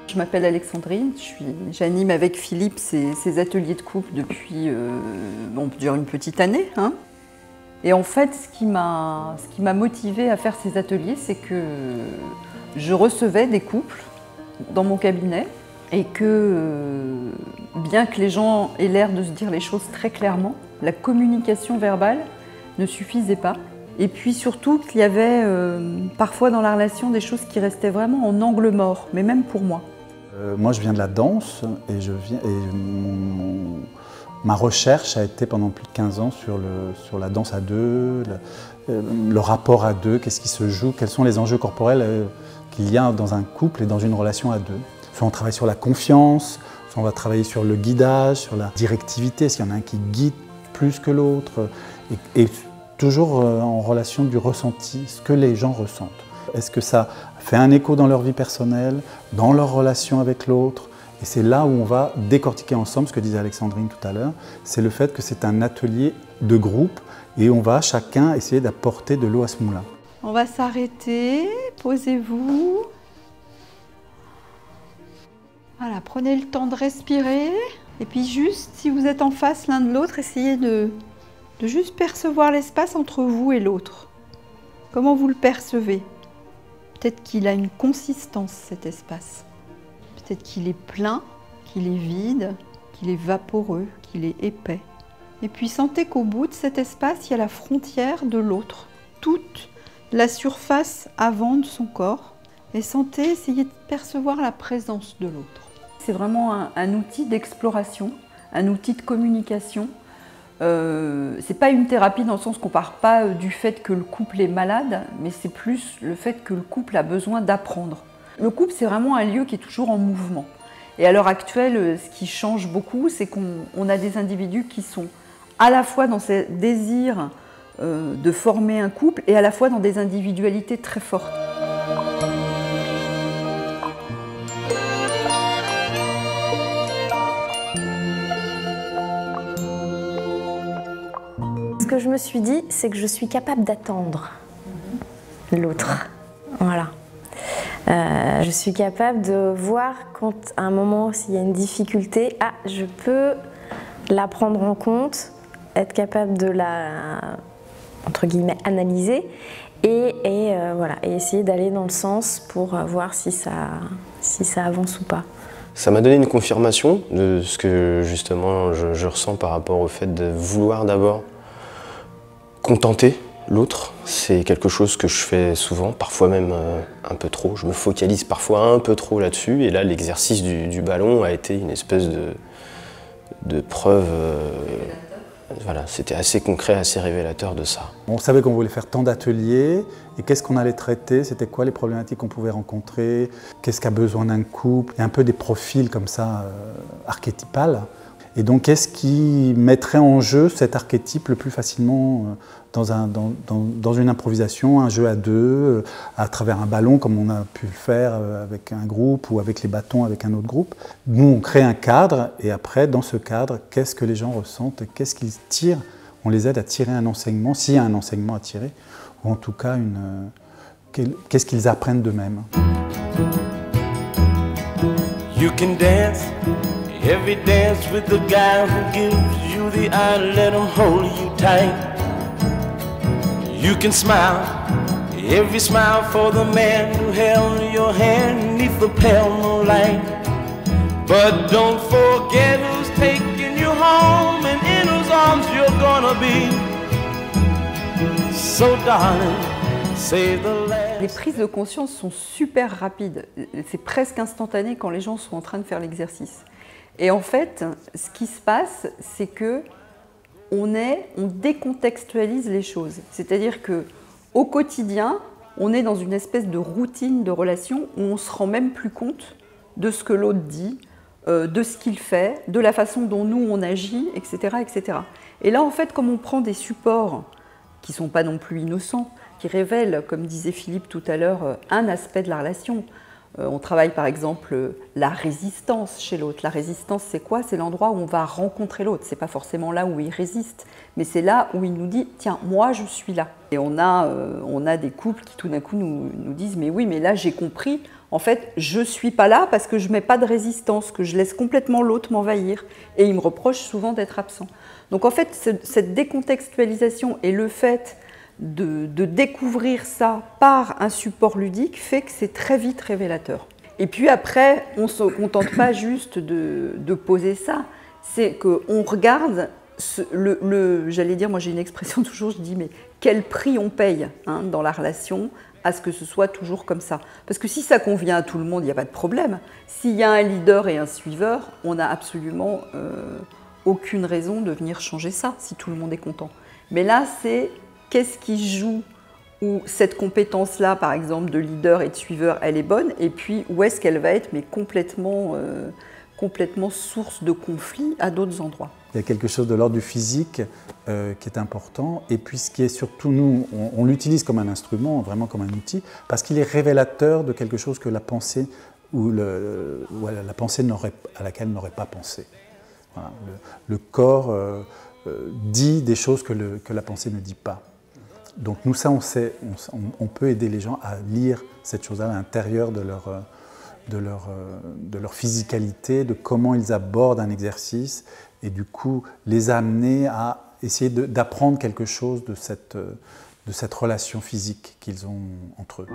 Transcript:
Je m'appelle Alexandrine, j'anime avec Philippe ces ateliers de couple depuis une petite année. Hein. Et en fait, ce qui m'a motivée à faire ces ateliers, c'est que je recevais des couples dans mon cabinet et que, bien que les gens aient l'air de se dire les choses très clairement, la communication verbale ne suffisait pas. Et puis surtout qu'il y avait parfois dans la relation des choses qui restaient vraiment en angle mort, mais même pour moi. Moi je viens de la danse et, ma recherche a été pendant plus de 15 ans sur la danse à deux, le rapport à deux, qu'est-ce qui se joue, quels sont les enjeux corporels qu'il y a dans un couple et dans une relation à deux. Soit on travaille sur la confiance, soit on va travailler sur le guidage, sur la directivité, est-ce qu'il y en a un qui guide plus que l'autre, et toujours en relation du ressenti, ce que les gens ressentent. Est-ce que ça fait un écho dans leur vie personnelle, dans leur relation avec l'autre? Et c'est là où on va décortiquer ensemble ce que disait Alexandrine tout à l'heure, c'est le fait que c'est un atelier de groupe et on va chacun essayer d'apporter de l'eau à ce moulin. On va s'arrêter, posez-vous. Voilà, prenez le temps de respirer. Et puis juste, si vous êtes en face l'un de l'autre, essayez de juste percevoir l'espace entre vous et l'autre. Comment vous le percevez? Peut-être qu'il a une consistance, cet espace. Peut-être qu'il est plein, qu'il est vide, qu'il est vaporeux, qu'il est épais. Et puis sentez qu'au bout de cet espace, il y a la frontière de l'autre. Toute la surface avant de son corps. Et sentez, essayez de percevoir la présence de l'autre. C'est vraiment un outil d'exploration, un outil de communication. C'est pas une thérapie dans le sens qu'on part pas du fait que le couple est malade, mais c'est plus le fait que le couple a besoin d'apprendre. Le couple, c'est vraiment un lieu qui est toujours en mouvement. Et à l'heure actuelle, ce qui change beaucoup, c'est qu'on a des individus qui sont à la fois dans ce désir de former un couple et à la fois dans des individualités très fortes. Ce que je me suis dit, c'est que je suis capable d'attendre l'autre. Voilà. Je suis capable de voir quand à un moment, s'il y a une difficulté, je peux la prendre en compte, être capable de la, entre guillemets, analyser et essayer d'aller dans le sens pour voir si ça avance ou pas. Ça m'a donné une confirmation de ce que justement je ressens par rapport au fait de vouloir d'abord contenter l'autre. C'est quelque chose que je fais souvent, parfois même un peu trop. Je me focalise parfois un peu trop là-dessus. Et là, l'exercice du ballon a été une espèce de preuve. Voilà, c'était assez concret, assez révélateur de ça. On savait qu'on voulait faire tant d'ateliers. Et qu'est-ce qu'on allait traiter? C'était quoi les problématiques qu'on pouvait rencontrer? Qu'est-ce qu'a besoin d'un couple? Il y a un peu des profils comme ça, archétypales. Et donc, qu'est-ce qui mettrait en jeu cet archétype le plus facilement dans une improvisation, un jeu à deux, à travers un ballon, comme on a pu le faire avec un groupe ou avec les bâtons avec un autre groupe. Nous, on crée un cadre et après, dans ce cadre, qu'est-ce que les gens ressentent? Qu'est-ce qu'ils tirent? On les aide à tirer un enseignement, s'il y a un enseignement à tirer, ou en tout cas, qu'est-ce qu'ils apprennent d'eux-mêmes. You can dance. Every dance with the guy who gives you the eye, let him hold you tight. You can smile, every smile for the man who held your hand neath the pale moonlight. But don't forget who's taking you home and in whose arms you're gonna be. So darling, save the last. Les prises de conscience sont super rapides. C'est presque instantané quand les gens sont en train de faire l'exercice. Et en fait, ce qui se passe, c'est que on décontextualise les choses. C'est-à-dire qu'au quotidien, on est dans une espèce de routine de relation où on ne se rend même plus compte de ce que l'autre dit, de ce qu'il fait, de la façon dont nous on agit, etc., etc. Et là, en fait, comme on prend des supports qui ne sont pas non plus innocents, qui révèlent, comme disait Philippe tout à l'heure, un aspect de la relation, On travaille par exemple la résistance chez l'autre. La résistance, c'est quoi? C'est l'endroit où on va rencontrer l'autre. C'est pas forcément là où il résiste, mais c'est là où il nous dit « tiens, moi je suis là ». Et on a des couples qui tout d'un coup nous disent « mais oui, mais là j'ai compris, en fait je suis pas là parce que je mets pas de résistance, que je laisse complètement l'autre m'envahir ». Et ils me reprochent souvent d'être absent. Donc en fait, cette décontextualisation et le fait de découvrir ça par un support ludique fait que c'est très vite révélateur. Et puis après, on ne se contente pas juste de poser ça, c'est qu'on regarde, j'allais dire, moi j'ai une expression toujours, je dis mais quel prix on paye dans la relation à ce que ce soit toujours comme ça. Parce que si ça convient à tout le monde, il n'y a pas de problème. S'il y a un leader et un suiveur, on n'a absolument aucune raison de venir changer ça, si tout le monde est content. Mais là, c'est qu'est-ce qui joue où cette compétence-là, par exemple, de leader et de suiveur, elle est bonne, et puis où est-ce qu'elle va être mais complètement source de conflit à d'autres endroits. Il y a quelque chose de l'ordre du physique qui est important, et puis ce qui est surtout, nous, on l'utilise comme un instrument, vraiment comme un outil, parce qu'il est révélateur de quelque chose que la pensée, la pensée à laquelle n'aurait pas pensé. Voilà. Le corps dit des choses que la pensée ne dit pas. Donc nous, ça, on peut aider les gens à lire cette chose-là à l'intérieur de leur physicalité, de comment ils abordent un exercice, et du coup les amener à essayer d'apprendre quelque chose de cette relation physique qu'ils ont entre eux.